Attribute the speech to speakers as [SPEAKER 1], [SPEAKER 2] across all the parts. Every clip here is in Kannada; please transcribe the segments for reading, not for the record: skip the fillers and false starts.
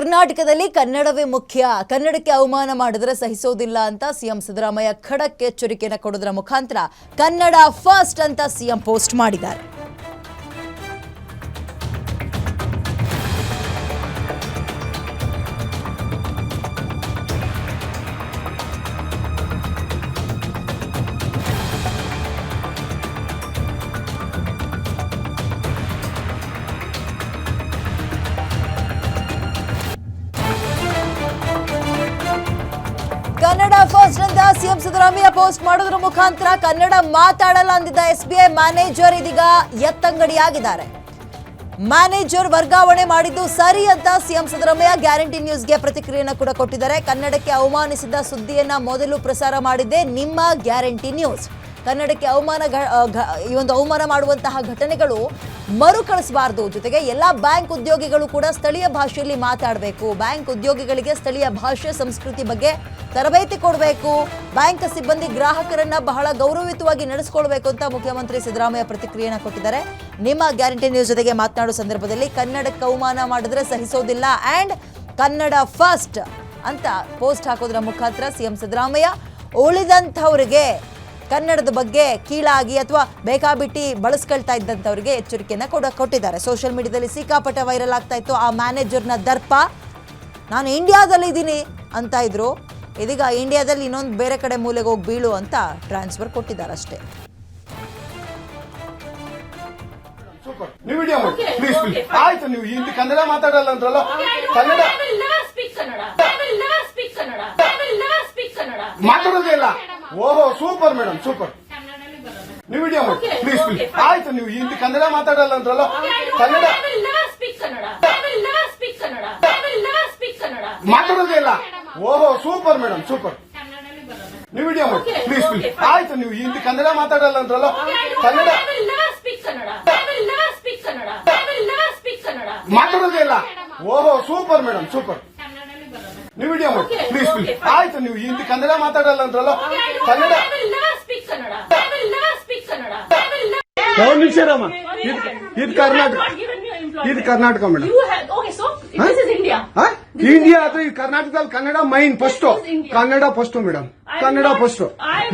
[SPEAKER 1] ಕರ್ನಾಟಕದಲ್ಲಿ ಕನ್ನಡವೇ ಮುಖ್ಯ, ಕನ್ನಡಕ್ಕೆ ಅವಮಾನ ಮಾಡಿದರೆ ಸಹಿಸೋದಿಲ್ಲ ಅಂತ ಸಿಎಂ ಸಿದ್ದರಾಮಯ್ಯ ಖಡಕ್ ಎಚ್ಚರಿಕೆಯನ್ನು ಕೊಡೋದರ ಮುಖಾಂತರ ಕನ್ನಡ ಫಸ್ಟ್ ಅಂತ ಸಿಎಂ ಪೋಸ್ಟ್ ಮಾಡಿದ್ದಾರೆ. ಕನ್ನಡ ಫಸ್ಟ್ ಅಂತ ಸಿಎಂ ಸಿದ್ದರಾಮಯ್ಯ ಪೋಸ್ಟ್ ಮಾಡೋದ್ರ ಮುಖಾಂತರ ಕನ್ನಡ ಮಾತಾಡಲ್ಲ ಅಂದಿದ್ದ ಎಸ್ಬಿಐ ಮ್ಯಾನೇಜರ್ ಇದೀಗ ಎತ್ತಂಗಡಿಯಾಗಿದ್ದಾರೆ. ಮ್ಯಾನೇಜರ್ ವರ್ಗಾವಣೆ ಮಾಡಿದ್ದು ಸರಿ ಅಂತ ಸಿಎಂ ಸಿದ್ದರಾಮಯ್ಯ ಗ್ಯಾರಂಟಿ ನ್ಯೂಸ್ಗೆ ಪ್ರತಿಕ್ರಿಯೆಯನ್ನು ಕೂಡ ಕೊಟ್ಟಿದ್ದಾರೆ. ಕನ್ನಡಕ್ಕೆ ಅವಮಾನಿಸಿದ ಸುದ್ದಿಯನ್ನ ಮೊದಲು ಪ್ರಸಾರ ಮಾಡಿದ್ದೆ ನಿಮ್ಮ ಗ್ಯಾರಂಟಿ ನ್ಯೂಸ್. ಕನ್ನಡಕ್ಕೆ ಅವಮಾನ ಮಾಡುವಂತಹ ಘಟನೆಗಳು ಮರುಕಳಿಸಬಾರದು. ಜೊತೆಗೆ ಎಲ್ಲ ಬ್ಯಾಂಕ್ ಉದ್ಯೋಗಿಗಳು ಕೂಡ ಸ್ಥಳೀಯ ಭಾಷೆಯಲ್ಲಿ ಮಾತಾಡಬೇಕು. ಬ್ಯಾಂಕ್ ಉದ್ಯೋಗಿಗಳಿಗೆ ಸ್ಥಳೀಯ ಭಾಷೆ ಸಂಸ್ಕೃತಿ ಬಗ್ಗೆ ತರಬೇತಿ ಕೊಡಬೇಕು. ಬ್ಯಾಂಕ್ ಸಿಬ್ಬಂದಿ ಗ್ರಾಹಕರನ್ನ ಬಹಳ ಗೌರವಯುತವಾಗಿ ನಡೆಸಿಕೊಳ್ಬೇಕು ಅಂತ ಮುಖ್ಯಮಂತ್ರಿ ಸಿದ್ದರಾಮಯ್ಯ ಪ್ರತಿಕ್ರಿಯೆಯನ್ನು ಕೊಟ್ಟಿದ್ದಾರೆ. ನಿಮ್ಮ ಗ್ಯಾರಂಟಿ ನ್ಯೂಸ್ ಜೊತೆಗೆ ಮಾತನಾಡುವ ಸಂದರ್ಭದಲ್ಲಿ ಕನ್ನಡಕ್ಕೆ ಅವಮಾನ ಮಾಡಿದ್ರೆ ಸಹಿಸೋದಿಲ್ಲ ಅಂಡ್ ಕನ್ನಡ ಫಸ್ಟ್ ಅಂತ ಪೋಸ್ಟ್ ಹಾಕೋದ್ರ ಮುಖಾಂತರ ಸಿಎಂ ಸಿದ್ದರಾಮಯ್ಯ ಉಳಿದಂಥವರಿಗೆ ಕನ್ನಡದ ಬಗ್ಗೆ ಕೀಳಾಗಿ ಅಥವಾ ಬೇಕಾಬಿಟ್ಟಿ ಬಳಸ್ಕೊಳ್ತಾ ಇದ್ದಂಥವ್ರಿಗೆ ಎಚ್ಚರಿಕೆಯನ್ನು ಕೊಟ್ಟಿದ್ದಾರೆ. ಸೋಷಿಯಲ್ ಮೀಡಿಯಾದಲ್ಲಿ ಸಿಕ್ಕಾಪಟ್ಟೆ ವೈರಲ್ ಆಗ್ತಾ ಇತ್ತು ಆ ಮ್ಯಾನೇಜರ್ನ ದರ್ಪ. ನಾನು ಇಂಡಿಯಾದಲ್ಲಿ ಇದ್ದೀನಿ ಅಂತ ಇದ್ರು, ಇದೀಗ ಇಂಡಿಯಾದಲ್ಲಿ ಇನ್ನೊಂದು ಬೇರೆ ಕಡೆ ಮೂಲೆಗೆ ಹೋಗಿ ಬೀಳು ಅಂತ ಟ್ರಾನ್ಸ್ಫರ್ ಕೊಟ್ಟಿದ್ದಾರೆ ಅಷ್ಟೇ.
[SPEAKER 2] ಆಯ್ತು, ನೀವು ಹಿಂದಿ ಕನ್ನಡ ಮಾತಾಡಲ್ಲ ಅಂದ್ರಲ್ಲ, ಕನ್ನಡ ಮಾತಾಡೋದೇ ಇಲ್ಲ. ಓಹೋ, ಸೂಪರ್ ಮೇಡಮ್, ಸೂಪರ್. ನೀವು ವಿಡಿಯೋ ಮಾಡಿ ಪ್ಲೀಸ್ ಪ್ಲೀಸ್. ಆಯ್ತು, ನೀವು ಹಿಂದಿ ಕನ್ನಡ ಮಾತಾಡಲ್ಲ ಅಂದ್ರಲ್ಲ, ಕನ್ನಡ ಮಾತಾಡೋದೇ ಇಲ್ಲ. ಓಹೋ, ಸೂಪರ್ ಮೇಡಮ್, ಸೂಪರ್. ನೀವು ವಿಡಿಯೋ ಮಾಡಿ ಪ್ಲೀಸ್ ಪ್ಲೀಸ್. ಆಯ್ತು, ನೀವು ಹಿಂದಿ ಕನ್ನಡ ಮಾತಾಡಲ್ಲ ಅಂದ್ರಲ್ಲ, ಕನ್ನಡ ಮಾತಾಡೋದೇ ಇಲ್ಲ. ಓಹೋ, ಸೂಪರ್ ಮೇಡಮ್, ಸೂಪರ್. ನೀವು ವಿಡಿಯೋ ಮಾಡಿ ಪ್ಲೀಸ್ ಪ್ಲೀಸ್. ಆಯ್ತು, ನೀವು ಹಿಂದಿ ಕನ್ನಡ ಮಾತಾಡಲ್ಲ ಅಂದ್ರಲ್ಲ, ಕನ್ನಡ ನಿಮಿಷರಮ್ಮ. ಇದು ಕರ್ನಾಟಕ, ಇದು ಕರ್ನಾಟಕ ಮೇಡಮ್. ಇಂಡಿಯಾ ಅಥವಾ ಈ ಕರ್ನಾಟಕದಲ್ಲಿ Kannada main first, Kannada first madam, Kannada first.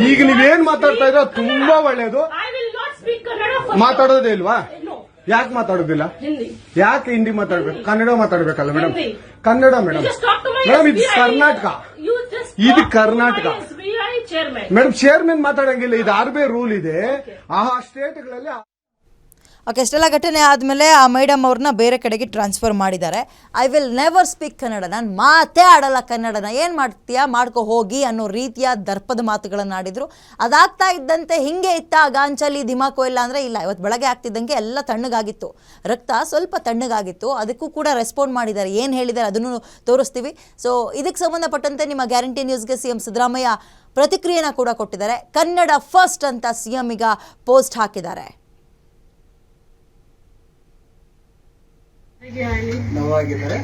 [SPEAKER 2] ಈಗ ನೀವೇನ್ ಮಾತಾಡ್ತಾ ಇರೋ ತುಂಬಾ ಒಳ್ಳೇದು. ಮಾತಾಡೋದೇ ಇಲ್ವಾ? ಯಾಕೆ ಮಾತಾಡೋದಿಲ್ಲ? ಯಾಕೆ ಹಿಂದಿ ಮಾತಾಡ್ಬೇಕು? ಕನ್ನಡ ಮಾತಾಡ್ಬೇಕಲ್ಲ ಮೇಡಮ್. ಕನ್ನಡ ಮೇಡಮ್. ಮೇಡಮ್, ಇದು ಕರ್ನಾಟಕ, ಇದು ಕರ್ನಾಟಕ ಮೇಡಮ್. ಚೇರ್ಮನ್ ಮಾತಾಡಂಗಿಲ್ಲ, ಇದು ಆರ್ಬಿಐ ರೂಲ್ ಇದೆ. ಆ ಸ್ಟೇಟ್ಗಳಲ್ಲಿ
[SPEAKER 1] ಓಕೆ, ಇಷ್ಟೆಲ್ಲ ಘಟನೆ ಆದಮೇಲೆ ಆ ಮೇಡಮ್ ಅವ್ರನ್ನ ಬೇರೆ ಕಡೆಗೆ ಟ್ರಾನ್ಸ್ಫರ್ ಮಾಡಿದ್ದಾರೆ. I will never speak Kannada, ನಾನು ಮಾತೇ ಆಡಲ್ಲ ಕನ್ನಡನ, ಏನು ಮಾಡ್ತೀಯಾ ಮಾಡ್ಕೊ ಹೋಗಿ ಅನ್ನೋ ರೀತಿಯ ದರ್ಪದ ಮಾತುಗಳನ್ನು ಆಡಿದ್ರು. ಅದಾಗ್ತಾ ಇದ್ದಂತೆ ಹಿಂಗೆ ಇತ್ತ ಗಾಂಚಲಿ ದಿಮಾಕೋ ಇಲ್ಲ ಅಂದರೆ ಇಲ್ಲ. ಇವತ್ತು ಬೆಳಗ್ಗೆ ಆಗ್ತಿದ್ದಂಗೆ ಎಲ್ಲ ತಣ್ಣಗಾಗಿತ್ತು, ರಕ್ತ ಸ್ವಲ್ಪ ತಣ್ಣಗಾಗಿತ್ತು. ಅದಕ್ಕೂ ಕೂಡ ರೆಸ್ಪಾಂಡ್ ಮಾಡಿದ್ದಾರೆ. ಏನು ಹೇಳಿದ್ದಾರೆ ಅದನ್ನು ತೋರಿಸ್ತೀವಿ. ಸೊ ಇದಕ್ಕೆ ಸಂಬಂಧಪಟ್ಟಂತೆ ನಿಮ್ಮ ಗ್ಯಾರಂಟಿ ನ್ಯೂಸ್ಗೆ ಸಿಎಂ ಸಿದ್ದರಾಮಯ್ಯ ಪ್ರತಿಕ್ರಿಯೆನ ಕೂಡ ಕೊಟ್ಟಿದ್ದಾರೆ. ಕನ್ನಡ ಫಸ್ಟ್ ಅಂತ ಸಿಎಂ ಈಗ ಪೋಸ್ಟ್ ಹಾಕಿದ್ದಾರೆ.
[SPEAKER 3] ನೋವಾಗಿದ್ದರೆ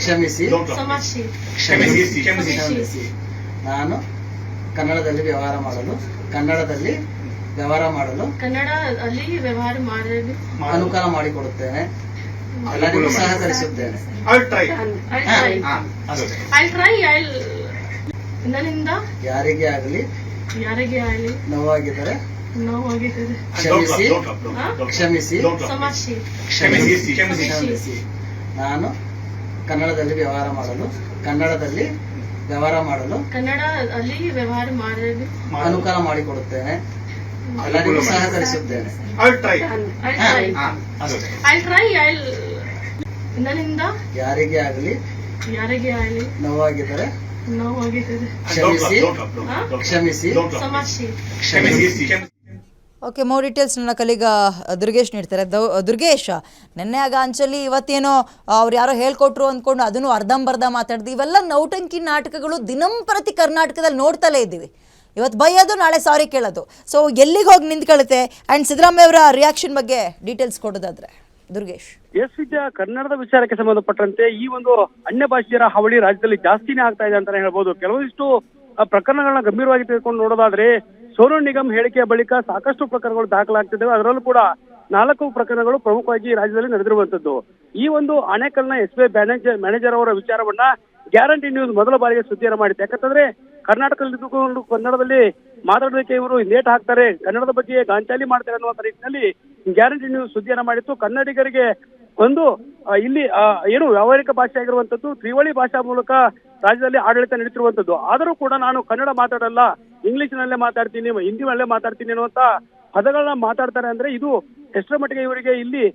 [SPEAKER 3] ಕ್ಷಮಿಸಿ. ನಾನು ಕನ್ನಡದಲ್ಲಿ ವ್ಯವಹಾರ ಮಾಡಲು ಅನುಕೂಲ ಮಾಡಿಕೊಡುತ್ತೇನೆ. ಎಲ್ಲರಿಗೂ ಸಹಕರಿಸುತ್ತೇನೆ. ಯಾರಿಗೇ ಆಗಲಿ ನೋವಾಗಿದ್ದರೆ ಕ್ಷಮಿಸಿ. ನಾನು ಕನ್ನಡದಲ್ಲಿ ವ್ಯವಹಾರ ಮಾಡಲು ಅನುಕೂಲ ಮಾಡಿಕೊಡುತ್ತೇನೆ. ಎಲ್ಲರಿಗೂ ಸಹಕರಿಸುತ್ತೇನೆ. ಯಾರಿಗೇ ಆಗಲಿ ನೋವಾಗಿದ್ದರೆ ಕ್ಷಮಿಸಿ.
[SPEAKER 1] ಓಕೆ, ಮೋರ್ ಡೀಟೇಲ್ಸ್ ನನ್ನ ಕಲೀಗ ದುರ್ಗೇಶ್ ನೀಡ್ತಾರೆ. ದುರ್ಗೇಶ್, ನೆನ್ನೆ ಆಗ ಅಂಚಲಿ ಇವತ್ತೇನೋ ಅವ್ರು ಯಾರೋ ಹೇಳ್ಕೊಟ್ರು ಅಂದ್ಕೊಂಡು ಅದನ್ನು ಅರ್ಧಂಬರ್ಧ ಮಾತಾಡ್ದು. ಇವೆಲ್ಲ ನೌಟಂಕಿ ನಾಟಕಗಳು ದಿನಂಪ್ರತಿ ಕರ್ನಾಟಕದಲ್ಲಿ ನೋಡ್ತಲೇ ಇದ್ದೀವಿ. ಇವತ್ತು ಬೈಯೋದು, ನಾಳೆ ಸಾರಿ ಕೇಳೋದು. ಸೊ ಎಲ್ಲಿಗೆ ಹೋಗಿ ನಿಂತ್ಕೊಳ್ಳುತ್ತೆ? ಆ್ಯಂಡ್ ಸಿದ್ದರಾಮಯ್ಯ ಅವರ ರಿಯಾಕ್ಷನ್ ಬಗ್ಗೆ ಡೀಟೇಲ್ಸ್ ಕೊಡೋದಾದ್ರೆ ದುರ್ಗೇಶ್.
[SPEAKER 4] ಎಸ್ ವಿದ್ಯಾ, ಕನ್ನಡದ ವಿಚಾರಕ್ಕೆ ಸಂಬಂಧಪಟ್ಟಂತೆ ಈ ಒಂದು ಅನ್ಯ ಭಾಷೆಯರ ಹಾವಳಿ ರಾಜ್ಯದಲ್ಲಿ ಜಾಸ್ತಿನೇ ಆಗ್ತಾ ಇದೆ ಅಂತಾನೆ ಹೇಳ್ಬೋದು. ಕೆಲವೊಂದಿಷ್ಟು ಪ್ರಕರಣಗಳನ್ನ ಗಂಭೀರವಾಗಿ ತೆಗೆದುಕೊಂಡು ನೋಡೋದಾದ್ರೆ ಸೋನು ನಿಗಮ್ ಹೇಳಿಕೆಯ ಬಳಿಕ ಸಾಕಷ್ಟು ಪ್ರಕರಣಗಳು ದಾಖಲಾಗ್ತಿದ್ದಾವೆ. ಅದರಲ್ಲೂ ಕೂಡ 4 ಪ್ರಕರಣಗಳು ಪ್ರಮುಖವಾಗಿ ರಾಜ್ಯದಲ್ಲಿ ನಡೆದಿರುವಂತದ್ದು. ಈ ಒಂದು ಆನೇಕಲ್ನ SBI ಮ್ಯಾನೇಜರ್ ಅವರ ವಿಚಾರವನ್ನ ಗ್ಯಾರಂಟಿ ನ್ಯೂಸ್ ಮೊದಲ ಬಾರಿಗೆ ಸುದ್ದಿಯನ್ನು ಮಾಡಿದೆ. ಯಾಕಂತಂದ್ರೆ ಕರ್ನಾಟಕದಲ್ಲಿ ಇದ್ದುಕೊಂಡು ಕನ್ನಡದಲ್ಲಿ ಮಾತಾಡೋದಕ್ಕೆ ಇವರು ಲೇಟ್ ಹಾಕ್ತಾರೆ, ಕನ್ನಡದ ಬಗ್ಗೆ ಗಾಂಚಾಲಿ ಮಾಡ್ತಾರೆ ಅನ್ನುವಂತ ನಿಟ್ಟಿನಲ್ಲಿ ಗ್ಯಾರಂಟಿ ನ್ಯೂಸ್ ಸುದ್ದಿಯನ್ನ ಮಾಡಿತ್ತು. ಕನ್ನಡಿಗರಿಗೆ ಒಂದು ಇಲ್ಲಿ ಏನು ವ್ಯಾವಹಾರಿಕ ಭಾಷೆ ಆಗಿರುವಂತದ್ದು ತ್ರಿವಳಿ ಭಾಷಾ ಮೂಲಕ ರಾಜ್ಯದಲ್ಲಿ ಆಡಳಿತ ನಡೀತಿರುವಂತದ್ದು. ಆದರೂ ಕೂಡ ನಾನು ಕನ್ನಡ ಮಾತಾಡಲ್ಲ, ಇಂಗ್ಲಿಷ್ನಲ್ಲೇ ಮಾತಾಡ್ತೀನಿ, ಹಿಂದಿನಲ್ಲೇ ಮಾತಾಡ್ತೀನಿ ಅನ್ನುವಂತ ಪದಗಳನ್ನ ಮಾತಾಡ್ತಾರೆ. ಅಂದ್ರೆ ಇದು ಎಷ್ಟರ ಮಟ್ಟಿಗೆ ಇವರಿಗೆ ಇಲ್ಲಿ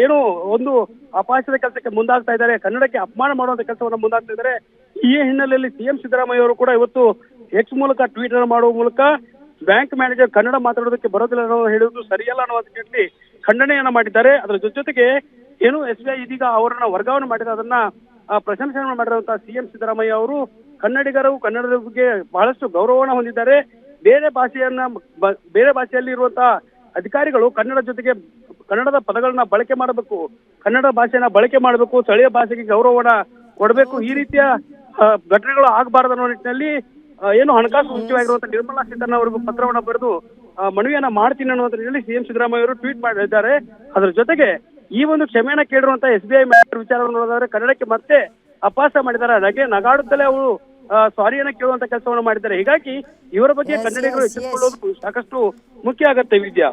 [SPEAKER 4] ಏನು ಒಂದು ಅಪಹಾಸ್ಯದ ಕೆಲಸಕ್ಕೆ ಮುಂದಾಗ್ತಾ ಇದ್ದಾರೆ, ಕನ್ನಡಕ್ಕೆ ಅಪಮಾನ ಮಾಡುವಂತ ಕೆಲಸವನ್ನ ಮುಂದಾಗ್ತಾ ಇದ್ದಾರೆ. ಈ ಹಿನ್ನೆಲೆಯಲ್ಲಿ CM ಸಿದ್ದರಾಮಯ್ಯ ಅವರು ಕೂಡ ಇವತ್ತು ಎಕ್ಸ್ ಮೂಲಕ ಟ್ವೀಟ್ ಮಾಡುವ ಮೂಲಕ ಬ್ಯಾಂಕ್ ಮ್ಯಾನೇಜರ್ ಕನ್ನಡ ಮಾತಾಡೋದಕ್ಕೆ ಬರೋದಿಲ್ಲ ಅನ್ನೋ ಹೇಳುವುದು ಸರಿಯಲ್ಲ ಅನ್ನೋ ನಿಟ್ಟಿನಲ್ಲಿ ಖಂಡನೆಯನ್ನ ಮಾಡಿದ್ದಾರೆ. ಅದರ ಜೊತೆಗೆ ಏನು SBI ಇದೀಗ ಅವರನ್ನ ವರ್ಗಾವಣೆ ಮಾಡಿದ ಅದನ್ನ ಪ್ರಶಂಸೆ ಮಾಡಿರುವಂತಹ CM ಸಿದ್ದರಾಮಯ್ಯ ಅವರು ಕನ್ನಡಿಗರು ಕನ್ನಡದ ಬಗ್ಗೆ ಬಹಳಷ್ಟು ಗೌರವವನ್ನು ಹೊಂದಿದ್ದಾರೆ. ಬೇರೆ ಭಾಷೆಯಲ್ಲಿ ಇರುವಂತಹ ಅಧಿಕಾರಿಗಳು ಕನ್ನಡ ಜೊತೆಗೆ ಕನ್ನಡದ ಪದಗಳನ್ನ ಬಳಕೆ ಮಾಡಬೇಕು, ಕನ್ನಡ ಭಾಷೆನ ಬಳಕೆ ಮಾಡಬೇಕು, ಸ್ಥಳೀಯ ಭಾಷೆಗೆ ಗೌರವವನ್ನ ಕೊಡಬೇಕು. ಈ ರೀತಿಯ ಘಟನೆಗಳು ಆಗಬಾರದು ಅನ್ನೋ ನಿಟ್ಟಿನಲ್ಲಿ ಏನು ಹಣಕಾಸು ಸಚಿವರಾಗಿರುವಂತಹ ನಿರ್ಮಲಾ ಸೀತಾರಾಮನ್ ಅವರಿಗೂ ಪತ್ರವನ್ನ ಬರೆದು ಮನವಿಯನ್ನ ಮಾಡ್ತೀನಿ ಅನ್ನುವಂತ ನಿಟ್ಟಿನಲ್ಲಿ CM ಸಿದ್ದರಾಮಯ್ಯ ಅವರು ಟ್ವೀಟ್ ಮಾಡಿದ್ದಾರೆ. ಅದರ ಜೊತೆಗೆ ಈ ಒಂದು ಕ್ಷಮೆಯನ್ನ ಕೇಳಿರುವಂತಹ SBI ಮ್ಯಾನೇಜರ್ ವಿಚಾರವನ್ನು ನೋಡಿದ್ರೆ ಕನ್ನಡಕ್ಕೆ ಮತ್ತೆ ಅಪಹಾಸ್ಯ ಮಾಡಿದ್ದಾರೆ, ನಗಾಡುತ್ತಲೇ ಅವರು ಸಾರಿಯನ್ನ ಕೇಳುವಂತ ಕೆಲಸವನ್ನು ಮಾಡಿದ್ದಾರೆ. ಹೀಗಾಗಿ ಇವರ ಬಗ್ಗೆ ಕನ್ನಡಿಗರು ಎಚ್ಚೆತ್ತುಕೊಳ್ಳೋದು ಸಾಕಷ್ಟು ಮುಖ್ಯ ಆಗತ್ತೆ ವಿದ್ಯಾ.